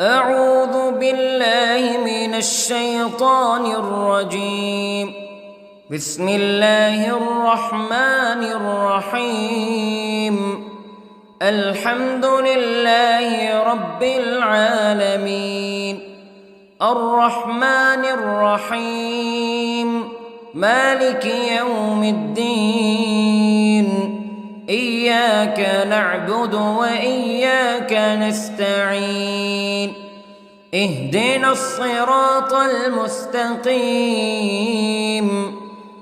أعوذ بالله من الشيطان الرجيم. بسم الله الرحمن الرحيم. الحمد لله رب العالمين، الرحمن الرحيم، مالك يوم الدين. إياك نعبد وإياك نستعين. اهدنا الصراط المستقيم،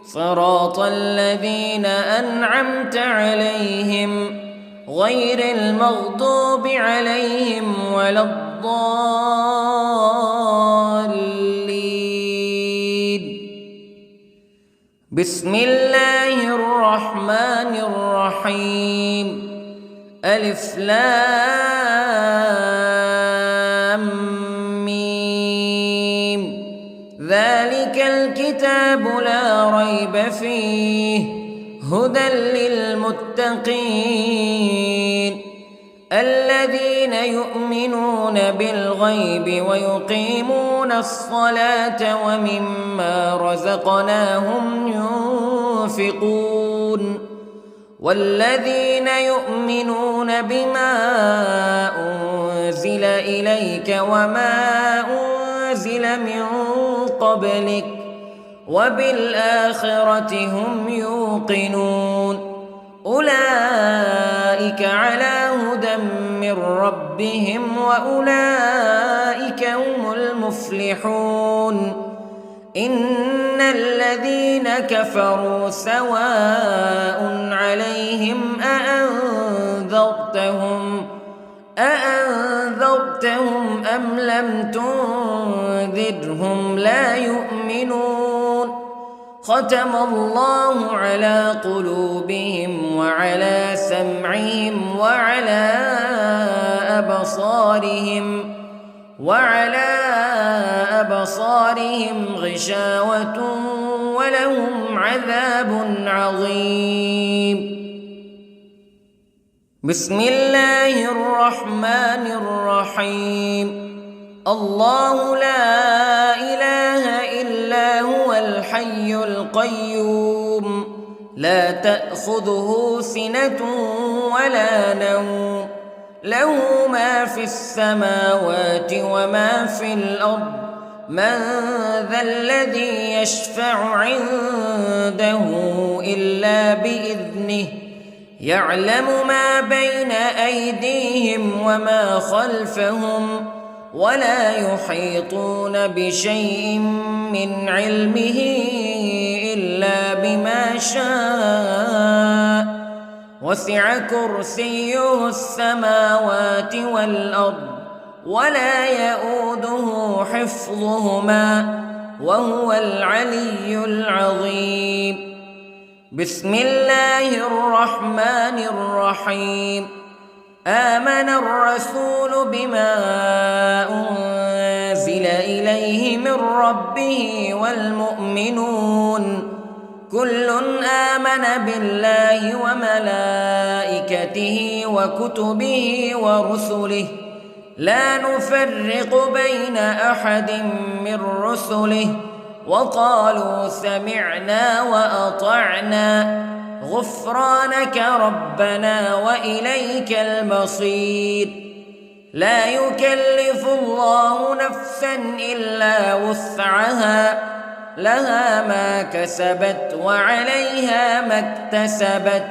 صراط الذين أنعمت عليهم غير المغضوب عليهم ولا الضالين. بسم الله الرحمن الرحيم. ألف لام ميم. ذلك الكتاب لا ريب فيه هدى للمتقين الذين يؤمنون بالغيب ويقيمون الصلاة ومما رزقناهم ينفقون والذين يؤمنون بما أنزل إليك وما أنزل من قبلك وبالآخرة هم يوقنون. أولئك على هدى من ربهم وأولئك هم المفلحون. إن الذين كفروا سواء عليهم أأنذرتهم أم لم تنذرهم لا يؤمنون. ختم الله على قلوبهم وعلى سمعهم وعلى أبصارهم غشاوة ولهم عذاب عظيم. بسم الله الرحمن الرحيم. الله لا إله إلا هو الحي القيوم، لا تأخذه سنة ولا نوم، له ما في السماوات وما في الأرض. من ذا الذي يشفع عنده إلا بإذنه، يعلم ما بين أيديهم وما خلفهم ولا يحيطون بشيء من علمه إلا بما شاء. وسع كرسيه السماوات والأرض ولا يؤوده حفظهما وهو العلي العظيم. بسم الله الرحمن الرحيم. آمن الرسول بما أنزل إليه من ربه والمؤمنون كل آمن بالله وملائكته وكتبه ورسله لا نفرق بين أحد من رسله وقالوا سمعنا وأطعنا غفرانك ربنا وإليك المصير. لا يكلف الله نفسا إلا وسعها، لها ما كسبت وعليها ما اكتسبت.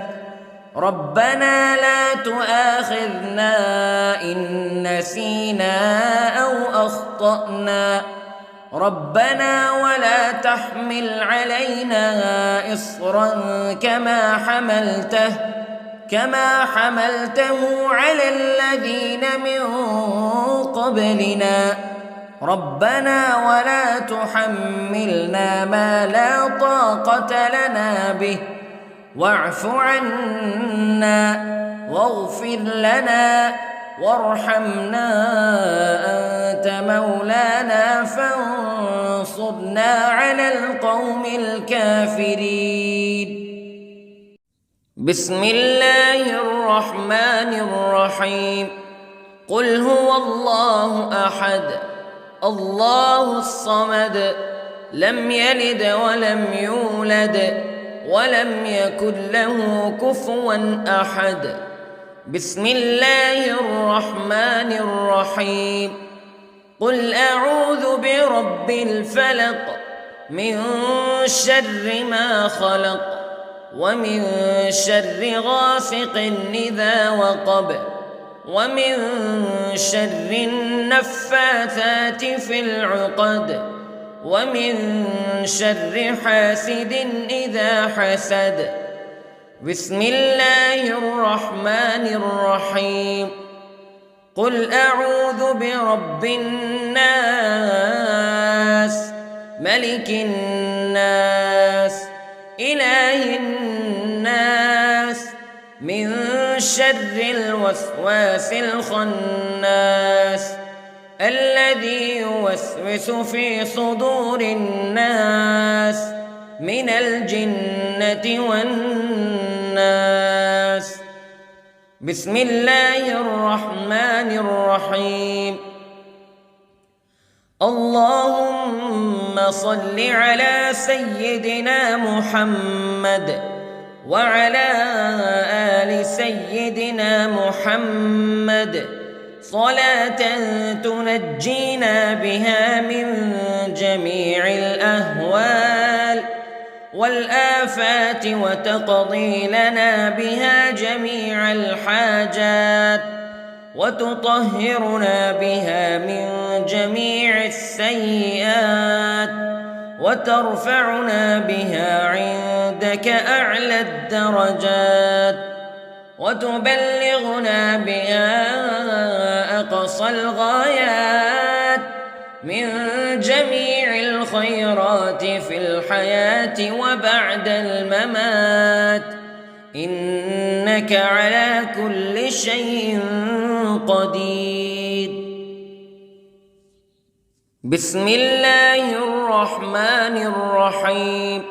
ربنا لا تؤاخذنا إن نسينا أو أخطأنا. ربنا ولا تحمل علينا إصرا كما حملته على الذين من قبلنا. ربنا ولا تحملنا ما لا طاقة لنا به واعف عنا واغفر لنا وارحمنا أنت مولانا فانصرنا على القوم الكافرين. بسم الله الرحمن الرحيم. قل هو الله أحد الله الصمد لم يلد ولم يولد ولم يكن له كفوا أحد. بسم الله الرحمن الرحيم. قل أعوذ برب الفلق من شر ما خلق ومن شر غاسق إذا وقب ومن شر النفاثات في العقد ومن شر حاسد إذا حسد. بسم الله الرحمن الرحيم. قل أعوذ برب الناس ملك الناس إله الناس من شر الوسواس الخناس الذي يوسوس في صدور الناس من الجنة والناس. بسم الله الرحمن الرحيم. اللهم صل على سيدنا محمد وعلى آل سيدنا محمد صلاة تنجينا بها من جميع الأهوال والآفات وتقضي لنا بها جميع الحاجات وتطهرنا بها من جميع السيئات وترفعنا بها عندك أعلى الدرجات وتبلغنا بها أقصى الغايات من جميع الخيرات في الحياة وبعد الممات إنك على كل شيء قدير. بسم الله الرحمن الرحيم.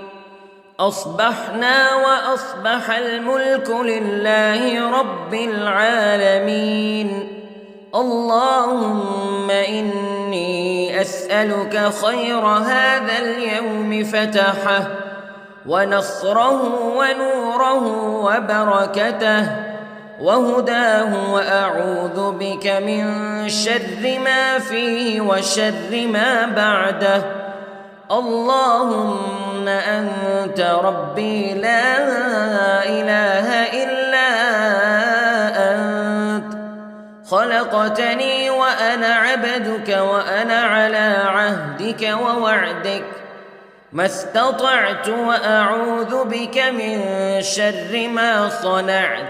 أصبحنا وأصبح الملك لله رب العالمين. اللهم إني أسألك خير هذا اليوم فتحه ونصره ونوره وبركته وهداه وأعوذ بك من شر ما فيه وشر ما بعده. اللهم أنت ربي لا إله إلا أنت خلقتني وأنا عبدك وأنا على عهدك ووعدك ما استطعت وأعوذ بك من شر ما صنعت.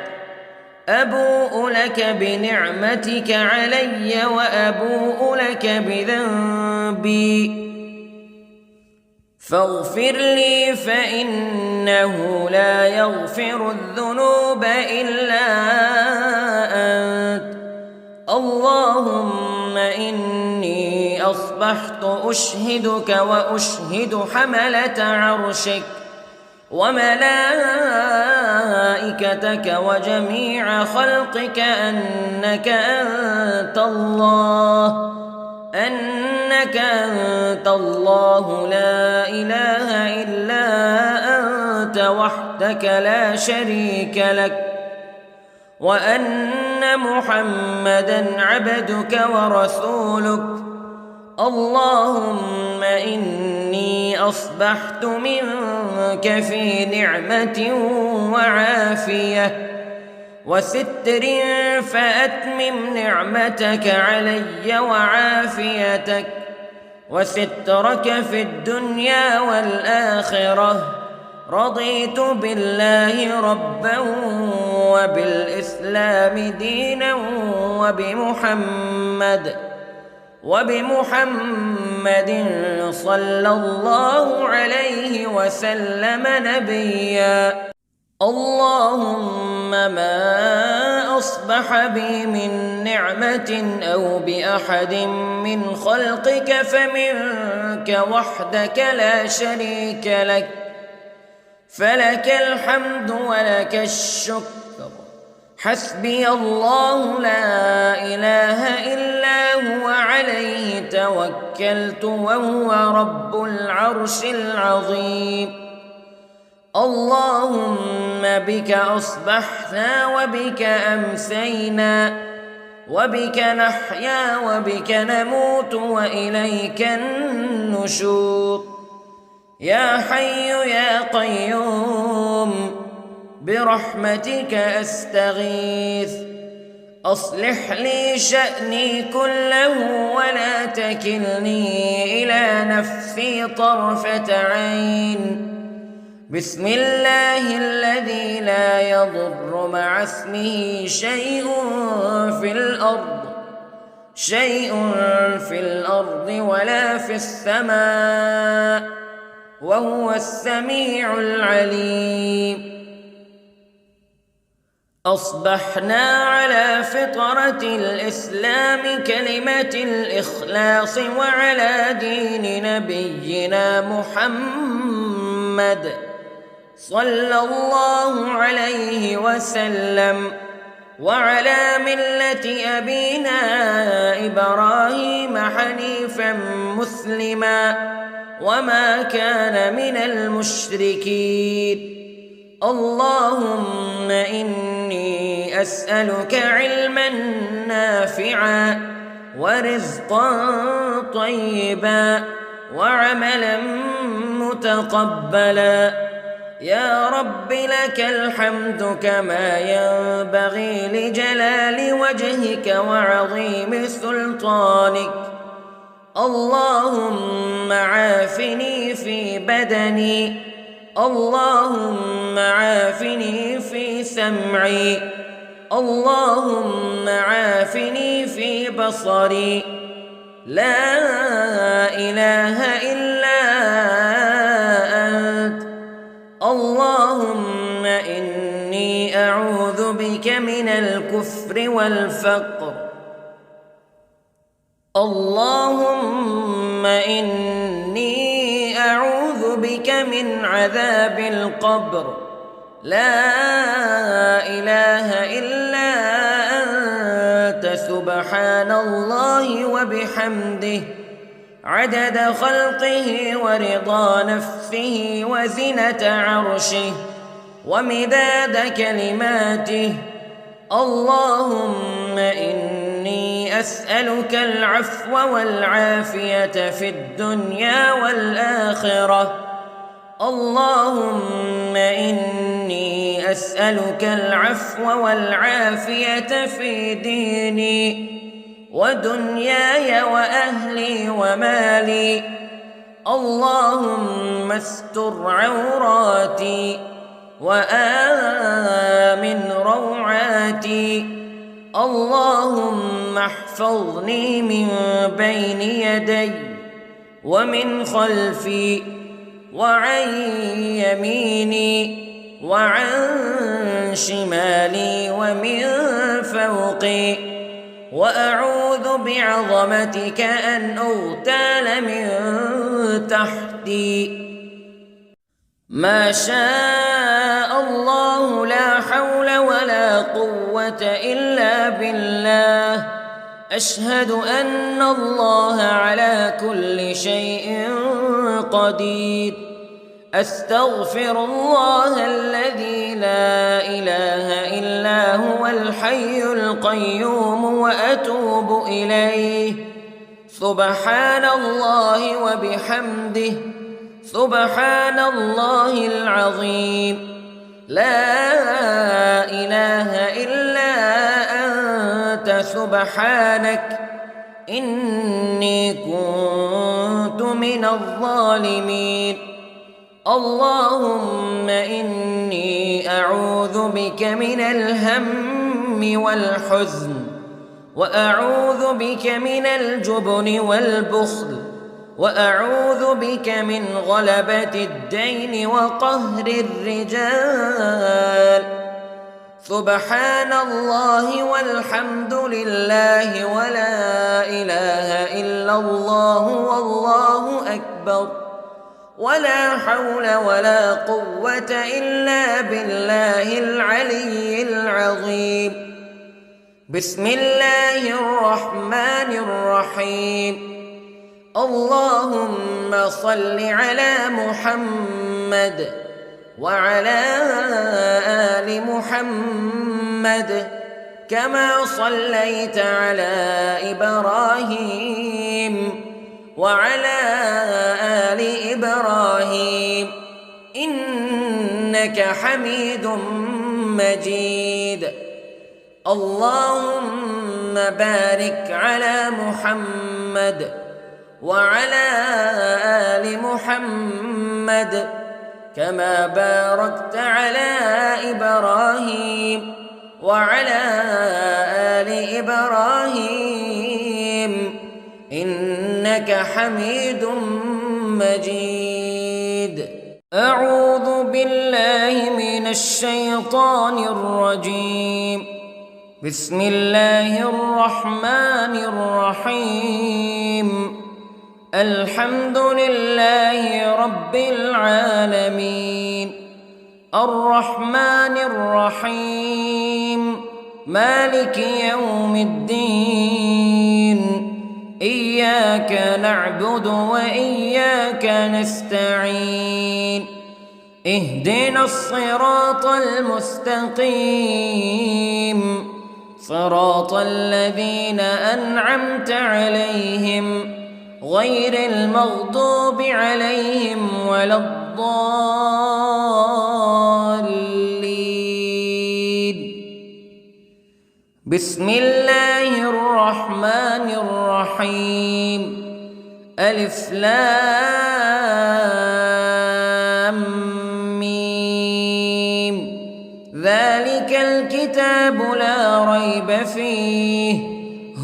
أبوء لك بنعمتك علي وأبوء لك بذنبي فاغفر لي فإنه لا يغفر الذنوب إلا أنت. اللهم إني أصبحت أشهدك وأشهد حملة عرشك وملائكتك وجميع خلقك أنك أنت الله لا إله إلا أنت وحدك لا شريك لك وأن محمدًا عبدك ورسولك. اللهم إني أصبحت منك في نعمة وعافية وستر فأتمم نعمتك علي وعافيتك وسترك في الدنيا والآخرة. رضيت بالله ربا وبالإسلام دينا وبمحمد صلى الله عليه وسلم نبيا. اللهم ما أصبح بي من نعمة أو بأحد من خلقك فمنك وحدك لا شريك لك فلك الحمد ولك الشكر حسبي الله لا إله إلا هو عليه توكلت وهو رب العرش العظيم اللهم بك أصبحنا وبك أمسينا وبك نحيا وبك نموت وإليك النشور يا حي يا قيوم برحمتك أستغيث أصلح لي شأني كله ولا تكلني إلى نفسي طرفة عين بسم الله الذي لا يضر مع اسمه شيء في الأرض ولا في السماء وهو السميع العليم أصبحنا على فطرة الإسلام كلمة الإخلاص وعلى دين نبينا محمد صلى الله عليه وسلم وعلى ملة أبينا إبراهيم حنيفا مسلما وما كان من المشركين اللهم إني أسألك علما نافعا ورزقا طيبا وعملا متقبلا يا رب لك الحمد كما ينبغي لجلال وجهك وعظيم سلطانك اللهم عافني في بدني اللهم عافني في سمعي اللهم عافني في بصري لا إله إلا أنت اللهم إني أعوذ بك من الكفر والفقر اللهم إني أعوذ بك من عذاب القبر لا إله إلا أنت سبحان الله وبحمده عدد خلقه ورضا نفسه وزنة عرشه ومداد كلماته اللهم إني أسألك العفو والعافية في الدنيا والآخرة اللهم إني أسألك العفو والعافية في ديني ودنياي وأهلي ومالي اللهم استر عوراتي وآمن روعاتي اللهم احفظني من بين يدي ومن خلفي وعن يميني وعن شمالي ومن فوقي وأعوذ بعظمتك أن أغتال من تحتي ما شاء الله لا حول ولا قوة إلا بالله أشهد أن الله على كل شيء قدير أستغفر الله الذي لا إله إلا هو الحي القيوم وأتوب إليه سبحان الله وبحمده سبحان الله العظيم لا إله إلا أنت سبحانك إني كنت من الظالمين اللهم إني أعوذ بك من الهم والحزن وأعوذ بك من الجبن والبخل وأعوذ بك من غلبة الدين وقهر الرجال سبحان الله والحمد لله ولا إله إلا الله والله أكبر ولا حول ولا قوة إلا بالله العلي العظيم. بسم الله الرحمن الرحيم. اللهم صل على محمد وعلى آل محمد كما صليت على إبراهيم وعلى آل إبراهيم إنك حميد مجيد. اللهم بارك على محمد وعلى آل محمد كما باركت على إبراهيم وعلى آل إبراهيم إنك حميد مجيد. أعوذ بالله من الشيطان الرجيم. بسم الله الرحمن الرحيم. الحمد لله رب العالمين الرحمن الرحيم مالك يوم الدين إياك نعبد وإياك نستعين اهدنا الصراط المستقيم صراط الذين أنعمت عليهم غير المغضوب عليهم ولا الضالين. بسم الله الرحمن الرحيم. ألف لام ميم ذلك الكتاب لا ريب فيه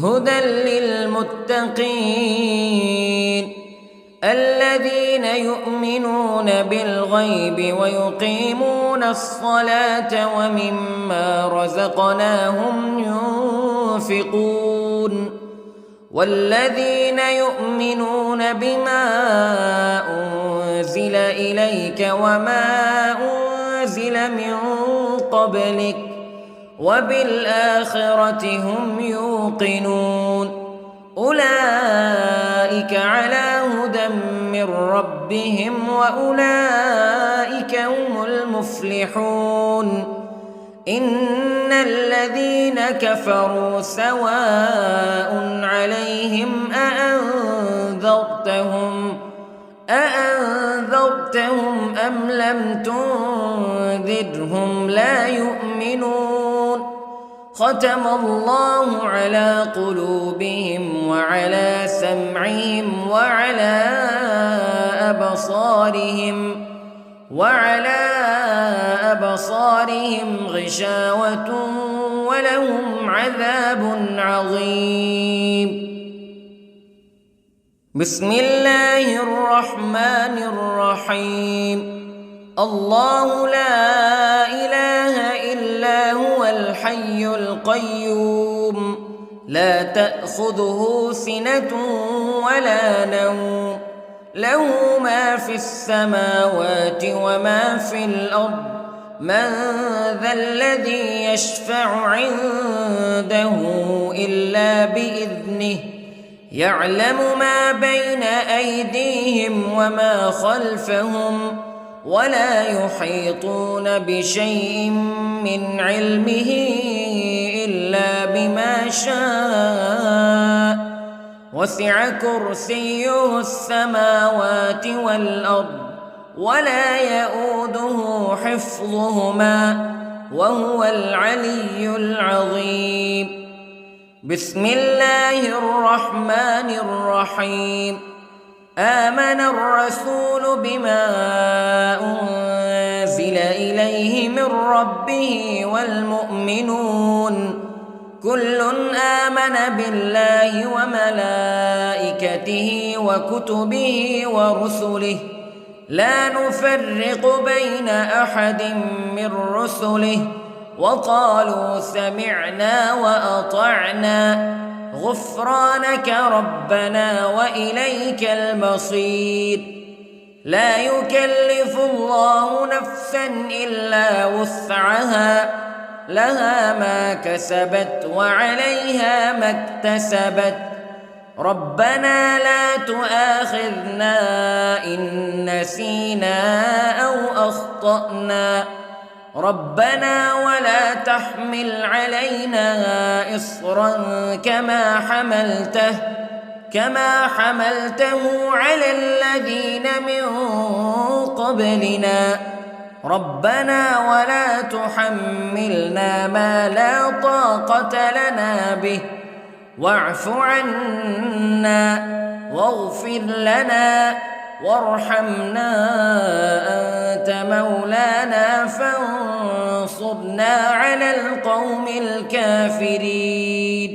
هدى للمتقين الذين يؤمنون بالغيب ويقيمون الصلاة ومما رزقناهم ينفقون والذين يؤمنون بما أنزل إليك وما أنزل من قبلك وبالآخرة هم يوقنون أولئك على هدى من ربهم وأولئك هم المفلحون. إن الذين كفروا سواء عليهم أأنذرتهم أم لم تنذرهم لا يؤمنون. ختم الله على قلوبهم وعلى سمعهم وعلى أبصارهم غشاوة ولهم عذاب عظيم. بسم الله الرحمن الرحيم. الله لا إله إلا هو الحي القيوم لا تأخذه سنة ولا نوم له ما في السماوات وما في الأرض من ذا الذي يشفع عنده إلا بإذنه يعلم ما بين أيديهم وما خلفهم ولا يحيطون بشيء من علمه إلا بما شاء وسع كرسيه السماوات والأرض ولا يؤوده حفظهما وهو العلي العظيم. بسم الله الرحمن الرحيم. آمن الرسول بما أنزل إليه من ربه والمؤمنون كل آمن بالله وملائكته وكتبه ورسله لا نفرق بين أحد من رسله وقالوا سمعنا وأطعنا غفرانك ربنا وإليك المصير. لا يكلف الله نفسا إلا وسعها لها ما كسبت وعليها ما اكتسبت ربنا لا تؤاخذنا إن نسينا أو أخطأنا ربنا ولا تحمل علينا إصرا كما حملته على الذين من قبلنا ربنا ولا تحملنا ما لا طاقة لنا به واعف عنا واغفر لنا وارحمنا أنت مولانا فانصرنا على القوم الكافرين.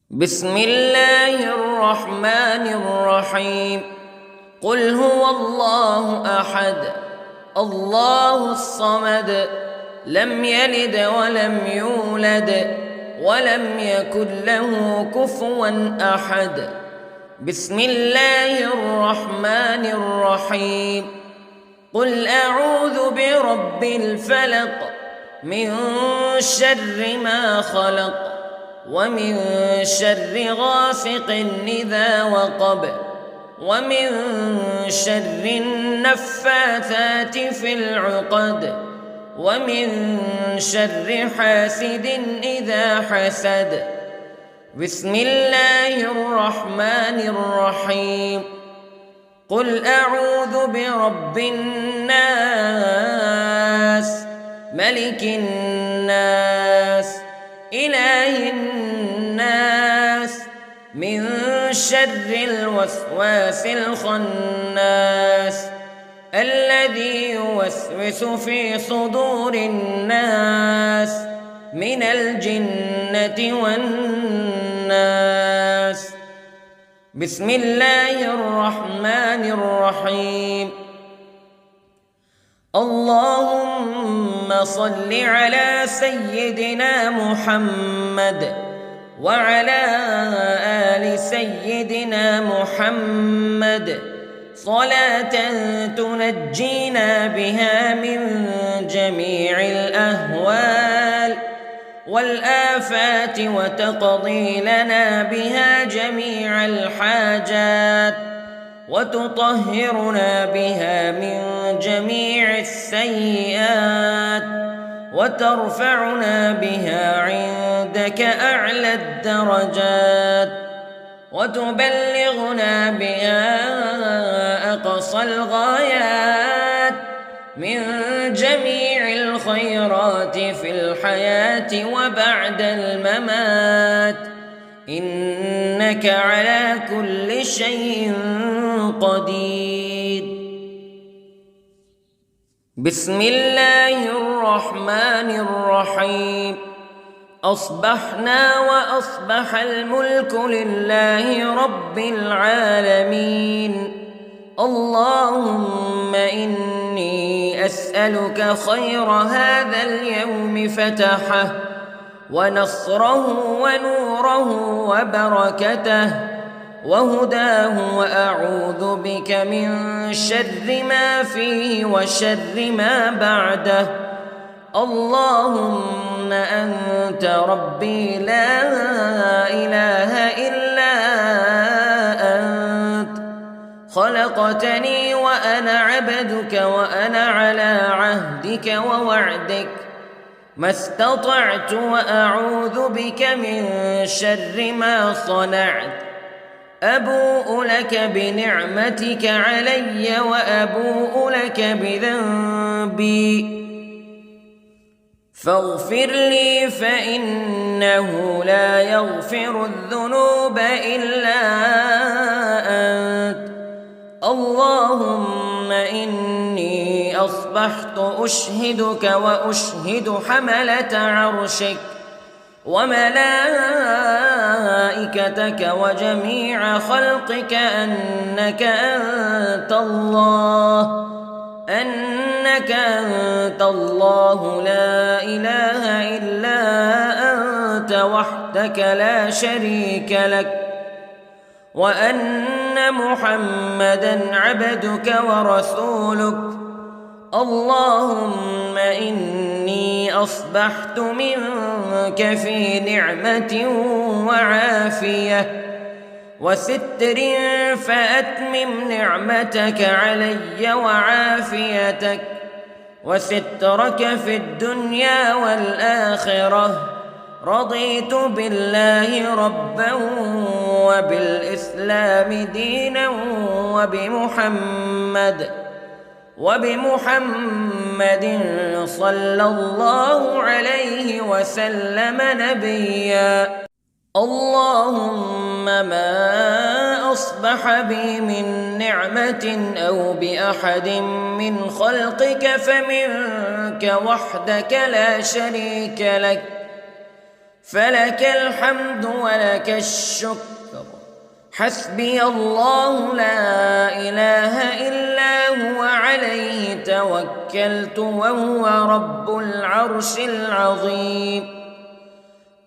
بسم الله الرحمن الرحيم. قل هو الله أحد الله الصمد لم يلد ولم يولد ولم يكن له كفوا أحد. بسم الله الرحمن الرحيم. قل أعوذ برب الفلق من شر ما خلق ومن شر غاسق إذا وقب ومن شر النفاثات في العقد ومن شر حاسد إذا حسد. بسم الله الرحمن الرحيم. قل أعوذ برب الناس ملك الناس إله الناس من شر الوسواس الخناس الذي يوسوس في صدور الناس من الجنة والناس. بسم الله الرحمن الرحيم. اللهم صل على سيدنا محمد وعلى آل سيدنا محمد صلاة تنجينا بها من جميع الأهوال والآفات وتقضي لنا بها جميع الحاجات وتطهرنا بها من جميع السيئات وترفعنا بها عندك أعلى الدرجات وتبلغنا بها أقصى الغايات من جميع الخيرات في الحياة وبعد الممات إنك على كل شيء قدير. بسم الله الرحمن الرحيم. أصبحنا وأصبح الملك لله رب العالمين. اللهم إني أسألك خير هذا اليوم فتحه ونصره ونوره وبركته وهداه وأعوذ بك من شر ما فيه وشر ما بعده. اللهم أنت ربي لا إله إلا أنت خلقتني وأنا عبدك وأنا على عهدك ووعدك ما استطعت وأعوذ بك من شر ما صنعت. أبوء لك بنعمتك علي وأبوء لك بذنبي فاغفر لي فإنه لا يغفر الذنوب إلا أنت. اللهم إني أصبحت أشهدك وأشهد حملة عرشك وملائكتك وجميع خلقك أنك أنت الله لا إله إلا أنت وحدك لا شريك لك وأن أن محمدًا عبدك ورسولك. اللهم إني أصبحت منك في نعمة وعافية وستر، فأتمم نعمتك علي وعافيتك وسترك في الدنيا والآخرة. رضيت بالله ربًا وبالإسلام دينًا وبمحمد صلى الله عليه وسلم نبيًا. اللهم ما أصبح بي من نعمة أو بأحد من خلقك فمنك وحدك لا شريك لك، فلك الحمد ولك الشكر. حسبي الله لا إله إلا هو عليه توكلت وهو رب العرش العظيم.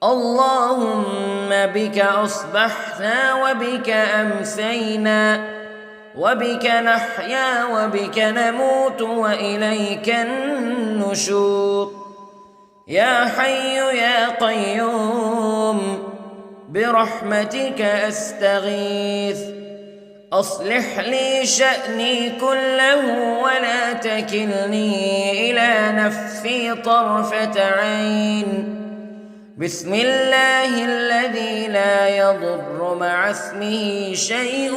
اللهم بك أصبحنا وبك أمسينا وبك نحيا وبك نموت وإليك النشور. يا حي يا قيوم برحمتك أستغيث، أصلح لي شأني كله ولا تكلني إلى نفسي طرفة عين. بسم الله الذي لا يضر مع اسمه شيء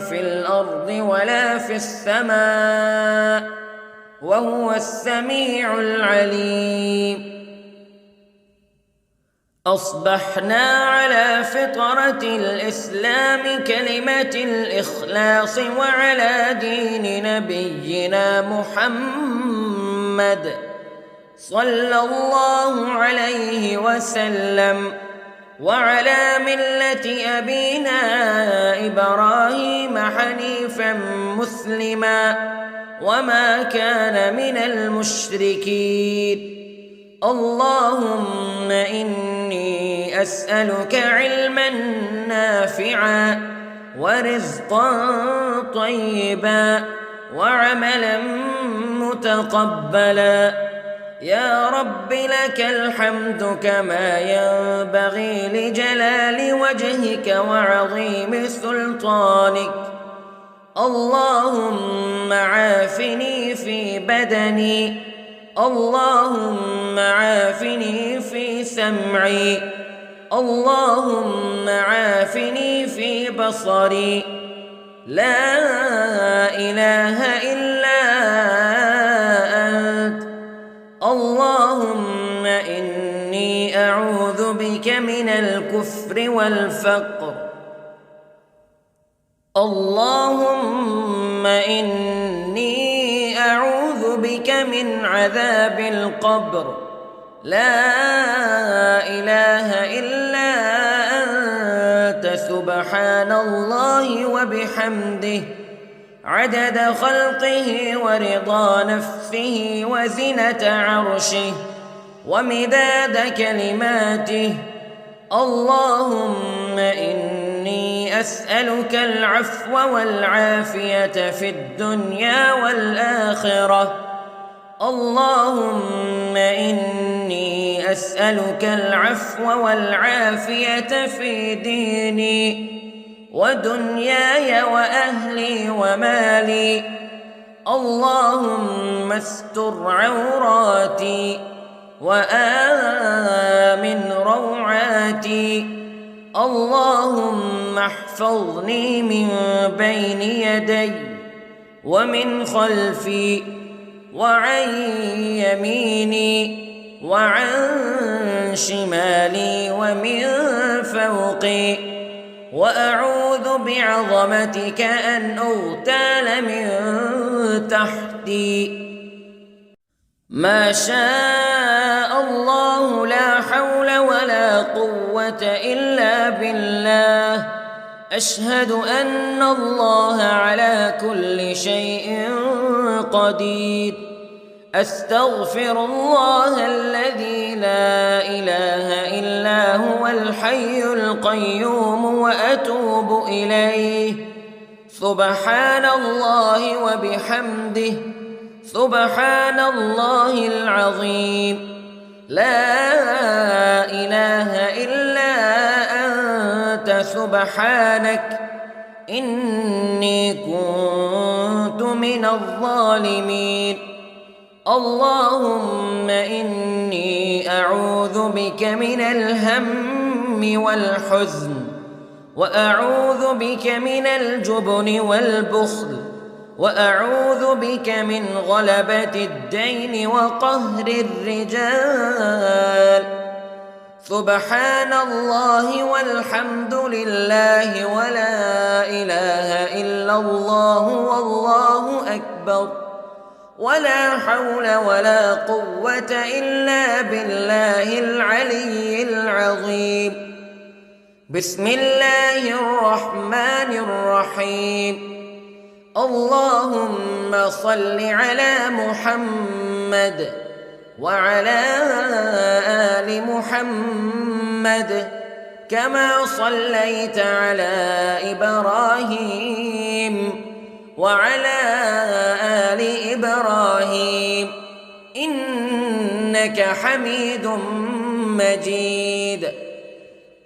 في الأرض ولا في السماء، وهو السميع العليم. أصبحنا على فطرة الإسلام كلمة الإخلاص وعلى دين نبينا محمد صلى الله عليه وسلم، وعلى ملة أبينا إبراهيم حنيفا مسلما وما كان من المشركين. اللهم إني أسألك علما نافعا ورزقا طيبا وعملا متقبلا. يا رب لك الحمد كما ينبغي لجلال وجهك وعظيم سلطانك. اللهم عافني في بدني، اللهم عافني في سمعي، اللهم عافني في بصري. لا إله إلا أنت. اللهم إني أعوذ بك من الكفر والفقر. اللهم إني أعوذ بك من عذاب القبر. لا إله إلا أنت سبحان الله وبحمده عدد خلقه ورضا نفسه وزنة عرشه ومداد كلماته. اللهم إني أسألك العفو والعافية في الدنيا والآخرة. اللهم إني أسألك العفو والعافية في ديني ودنياي وأهلي ومالي. اللهم استر عوراتي وآمن روعاتي. اللهم احفظني من بين يدي ومن خلفي وعن يميني وعن شمالي ومن فوقي، وأعوذ بعظمتك أن أغتال من تحتي. ما شاء الله لا حول ولا قوة إلا بالله. أشهد أن الله على كل شيء قدير. أستغفر الله الذي لا إله إلا هو الحي القيوم وأتوب إليه. سبحان الله وبحمده، سبحان الله العظيم. لا إله إلا أنت سبحانك إني كنت من الظالمين. اللهم إني أعوذ بك من الهم والحزن، وأعوذ بك من الجبن والبخل، وأعوذ بك من غلبة الدين وقهر الرجال. سبحان الله والحمد لله ولا إله إلا الله والله أكبر، ولا حول ولا قوة إلا بالله العلي العظيم. بسم الله الرحمن الرحيم. اللهم صل على محمد وعلى آل محمد كما صليت على إبراهيم وعلى آل إبراهيم إنك حميد مجيد.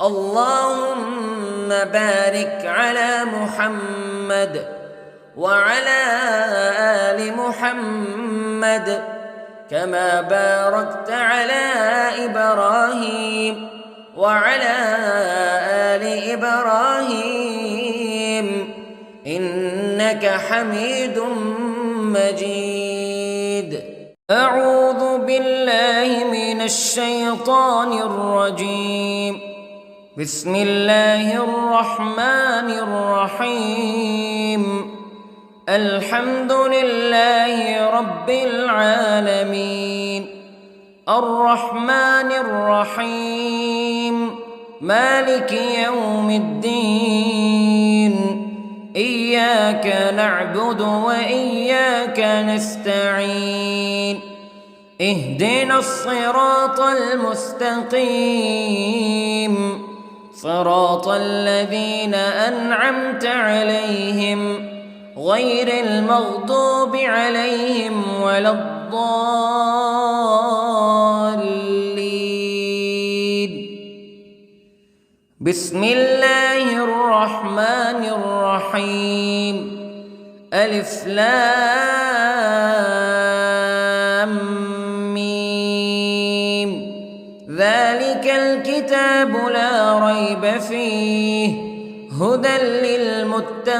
اللهم بارك على محمد وعلى آل محمد كما باركت على إبراهيم وعلى آل إبراهيم إنك حميد مجيد. أعوذ بالله من الشيطان الرجيم. بسم الله الرحمن الرحيم. الحمد لله رب العالمين، الرحمن الرحيم، مالك يوم الدين. إياك نعبد وإياك نستعين. اهدنا الصراط المستقيم، صراط الذين أنعمت عليهم غير المغضوب عليهم ولا الضالين. بسم الله الرحمن الرحيم. ألف لام ميم. ذلك الكتاب لا ريب فيه هدى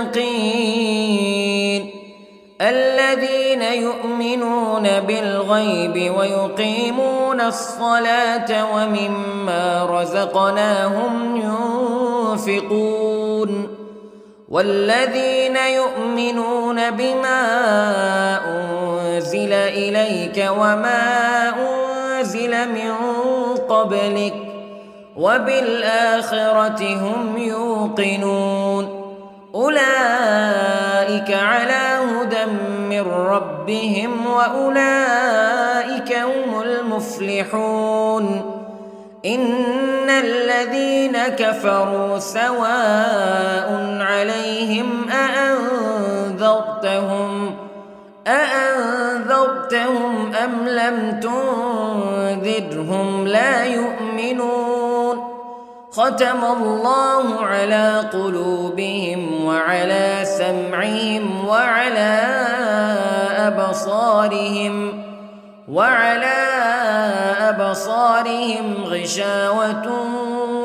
للمتقين الذين يؤمنون بالغيب ويقيمون الصلاة ومما رزقناهم ينفقون والذين يؤمنون بما أنزل إليك وما أنزل من قبلك وبالآخرة هم يوقنون أولئك على هدى من ربهم وأولئك هم المفلحون. إن الذين كفروا سواء عليهم أأنذرتهم أم لم تنذرهم لا يؤمنون. ختم الله على قلوبهم وعلى سمعهم وعلى أبصارهم غشاوة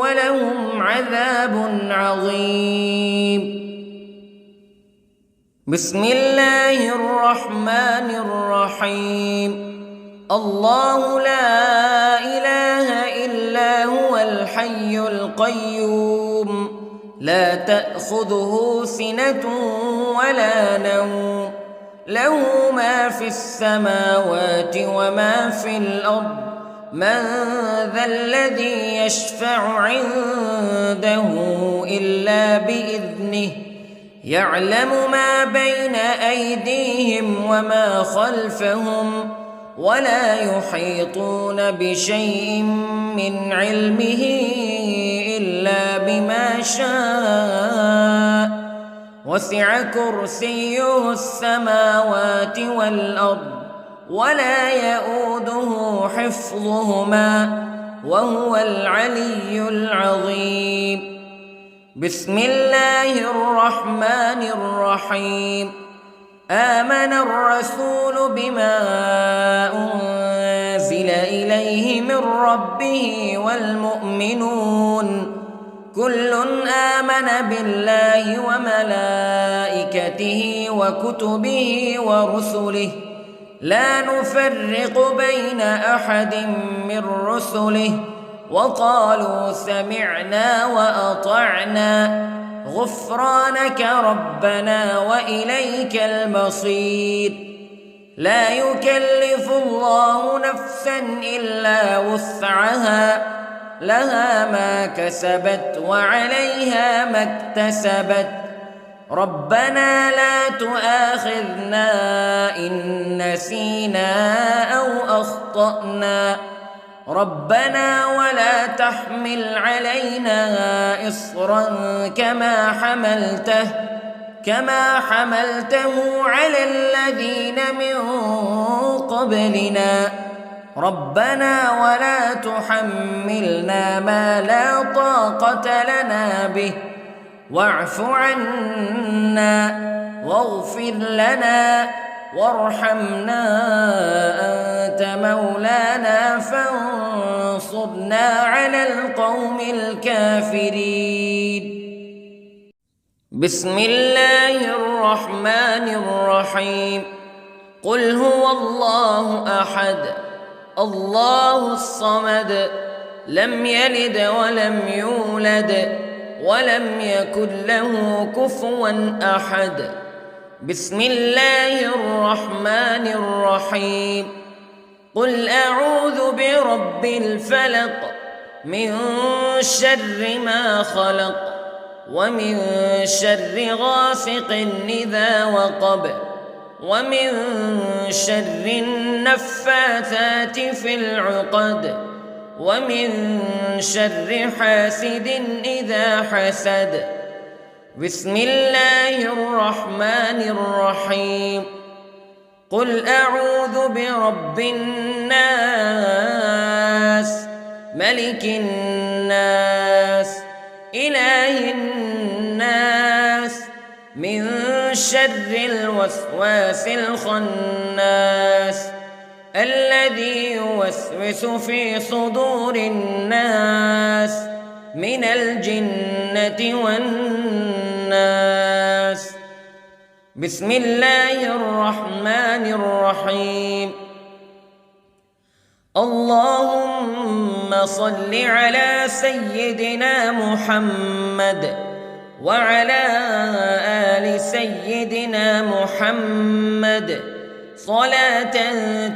ولهم عذاب عظيم. بسم الله الرحمن الرحيم. الله لا إله إلا هو الحي القيوم لا تأخذه سنة ولا نوم له ما في السماوات وما في الأرض من ذا الذي يشفع عنده إلا بإذنه يعلم ما بين أيديهم وما خلفهم ولا يحيطون بشيء من علمه إلا بما شاء وسع كرسيه السماوات والأرض ولا يئوده حفظهما وهو العلي العظيم. بسم الله الرحمن الرحيم. آمن الرسول بما أنزل إليه من ربه والمؤمنون كل آمن بالله وملائكته وكتبه ورسله لا نفرق بين أحد من رسله وقالوا سمعنا وأطعنا غفرانك ربنا وإليك المصير. لا يكلف الله نفسا إلا وسعها لها ما كسبت وعليها ما اكتسبت ربنا لا تؤاخذنا إن نسينا أو أخطأنا ربنا ولا تحمل علينا إصرا كما حملته على الذين من قبلنا ربنا ولا تحملنا ما لا طاقة لنا به واعف عنا واغفر لنا وارحمنا أنت مولانا فانصرنا على القوم الكافرين. بسم الله الرحمن الرحيم. قل هو الله أحد الله الصمد لم يلد ولم يولد ولم يكن له كفوا أحد. بسم الله الرحمن الرحيم. قل أعوذ برب الفلق من شر ما خلق ومن شر غاسق إذا وقب ومن شر النفاثات في العقد ومن شر حاسد إذا حسد. بسم الله الرحمن الرحيم. قل أعوذ برب الناس ملك الناس إله الناس من شر الوسواس الخناس الذي يوسوس في صدور الناس من الجنة والناس. بسم الله الرحمن الرحيم. اللهم صل على سيدنا محمد وعلى آل سيدنا محمد صلاة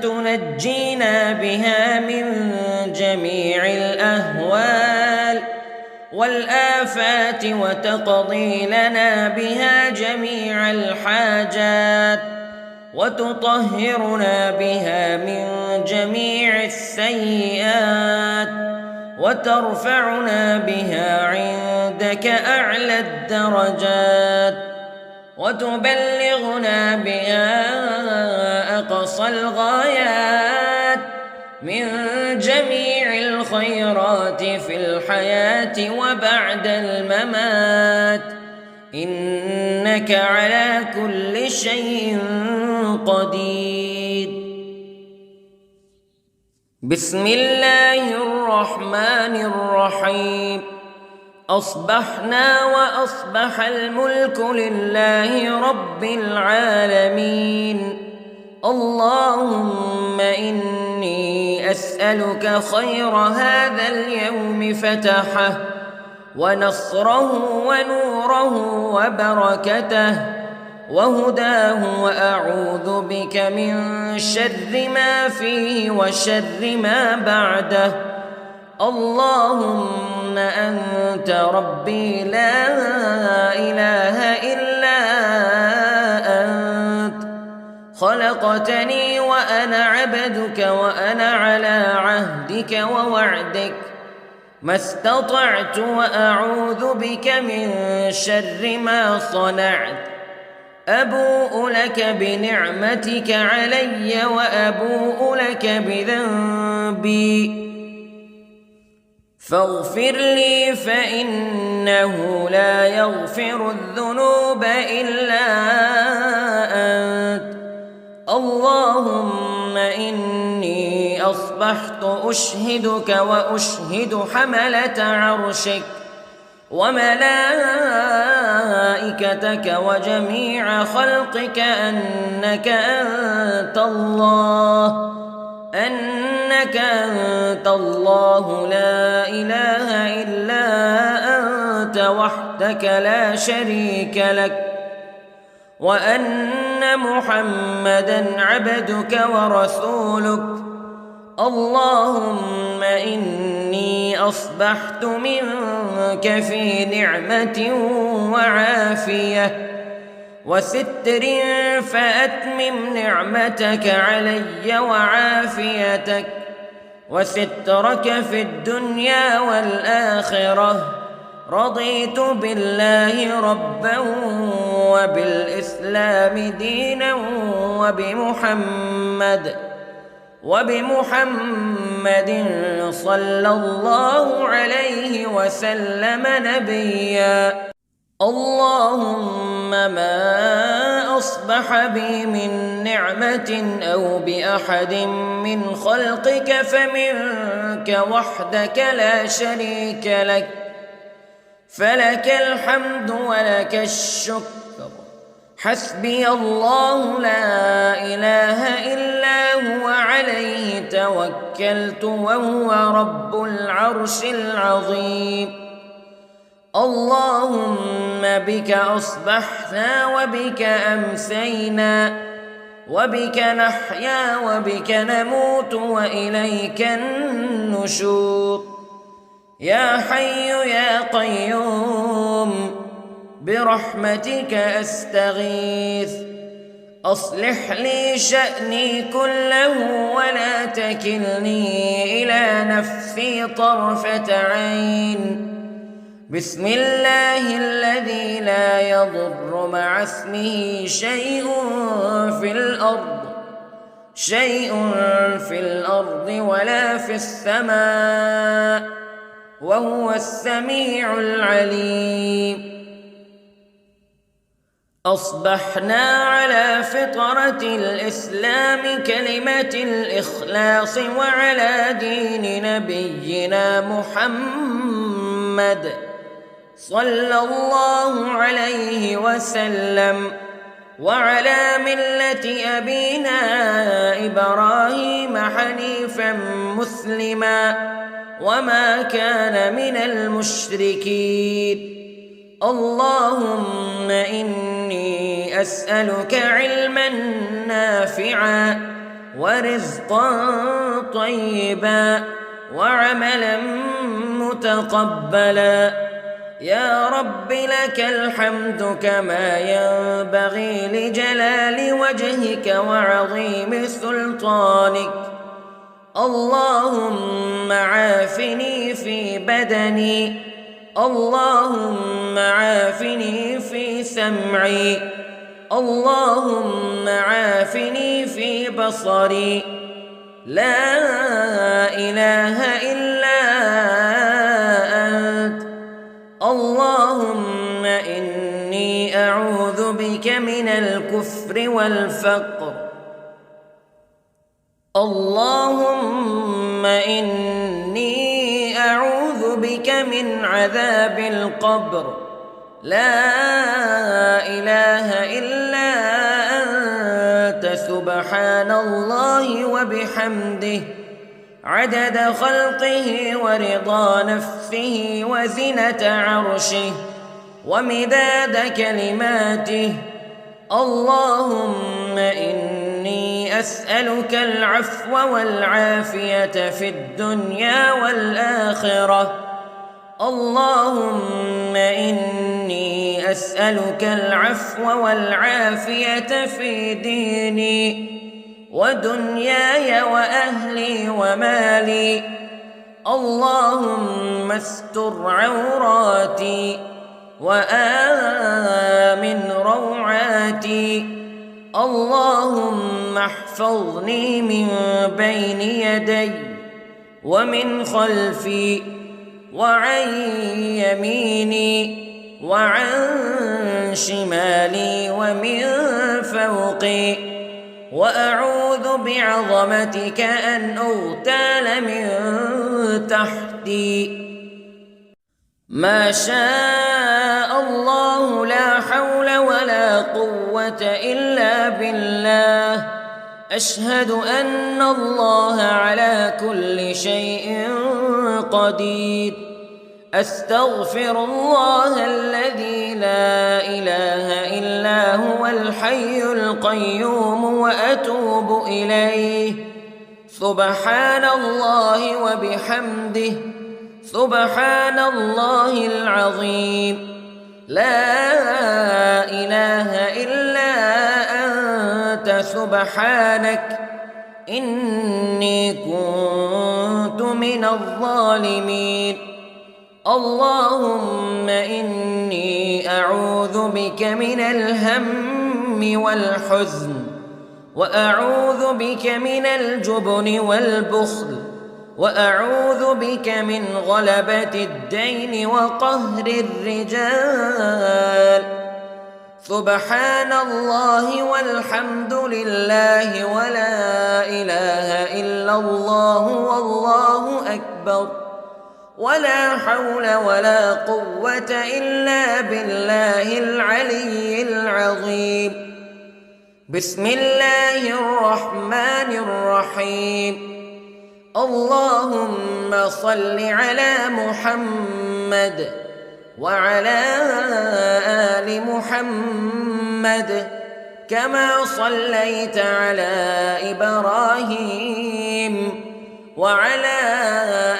تنجينا بها من جميع الأهوال والآفات وتقضي لنا بها جميع الحاجات وتطهرنا بها من جميع السيئات وترفعنا بها عندك أعلى الدرجات وتبلغنا بها أقصى الغايات من جميع الخيرات في الحياة وبعد الممات إنك على كل شيء قدير. بسم الله الرحمن الرحيم. أصبحنا وأصبح الملك لله رب العالمين. اللهم إني أسألك خير هذا اليوم فتحه ونصره ونوره وبركته وهداه وأعوذ بك من شر ما فيه وشر ما بعده. اللهم أنت ربي لا إله إلا أنت خلقتني وأنا وأنا عبدك وأنا على عهدك ووعدك ما استطعت وأعوذ بك من شر ما صنعت أبوء لك بنعمتك علي وأبوء لك بذنبي فاغفر لي فإنه لا يغفر الذنوب إلا أنت اللهم إني أصبحت أشهدك وأشهد حملة عرشك وملائكتك وجميع خلقك أنك أنت الله لا إله إلا أنت وحدك لا شريك لك وأن محمدًا عبدك ورسولك اللهم إني أصبحت منك في نعمة وعافية وستر فأتمم نعمتك علي وعافيتك وسترك في الدنيا والآخرة رضيت بالله ربا وبالإسلام دينا وبمحمد صلى الله عليه وسلم نبيا اللهم ما أصبح بي من نعمة أو بأحد من خلقك فمنك وحدك لا شريك لك فلك الحمد ولك الشكر حسبي الله لا إله إلا هو عليه توكلت وهو رب العرش العظيم اللهم بك أصبحنا وبك أمسينا وبك نحيا وبك نموت وإليك النشور يا حي يا قيوم برحمتك أستغيث أصلح لي شأني كله ولا تكلني إلى نفسي طرفة عين بسم الله الذي لا يضر مع اسمه شيء في الأرض ولا في السماء وهو السميع العليم أصبحنا على فطرة الإسلام كلمة الإخلاص وعلى دين نبينا محمد صلى الله عليه وسلم وعلى ملة أبينا إبراهيم حنيفا مسلما وما كان من المشركين اللهم إني أسألك علما نافعا ورزقا طيبا وعملا متقبلا يا رب لك الحمد كما ينبغي لجلال وجهك وعظيم سلطانك اللهم عافني في بدني اللهم عافني في سمعي اللهم عافني في بصري لا إله إلا أنت اللهم إني أعوذ بك من الكفر والفقر اللهم إني أعوذ بك من عذاب القبر لا إله إلا أنت سبحان الله وبحمده عدد خلقه ورضا نفسه وزنة عرشه ومداد كلماته اللهم إني أسألك العفو والعافية في الدنيا والآخرة اللهم إني أسألك العفو والعافية في ديني ودنياي وأهلي ومالي. اللهم استر عوراتي وآمن روعاتي. اللهم احفظني من بين يدي ومن خلفي وعن يميني وعن شمالي ومن فوقي. وأعوذ بعظمتك أن أغتال من تحتي. ما شاء الله لا حول ولا قوة إلا بالله. أشهد أن الله على كل شيء قدير. أستغفر الله الذي لا إله إلا هو الحي القيوم وأتوب إليه. سبحان الله وبحمده سبحان الله العظيم. لا إله إلا أنت سبحانك إني كنت من الظالمين. اللهم إني أعوذ بك من الهم والحزن وأعوذ بك من الجبن والبخل وأعوذ بك من غلبة الدين وقهر الرجال. سبحان الله والحمد لله ولا إله إلا الله والله أكبر ولا حول ولا قوة إلا بالله العلي العظيم. بسم الله الرحمن الرحيم. اللهم صل على محمد وعلى آل محمد كما صليت على إبراهيم وعلى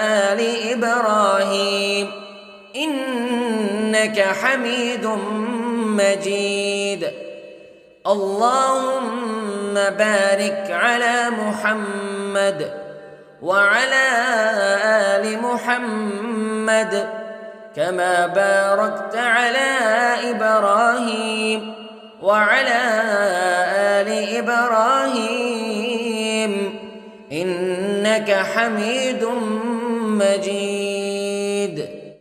آل إبراهيم إنك حميد مجيد. اللهم بارك على محمد وعلى آل محمد كما باركت على إبراهيم وعلى آل إبراهيم إنك حميد مجيد.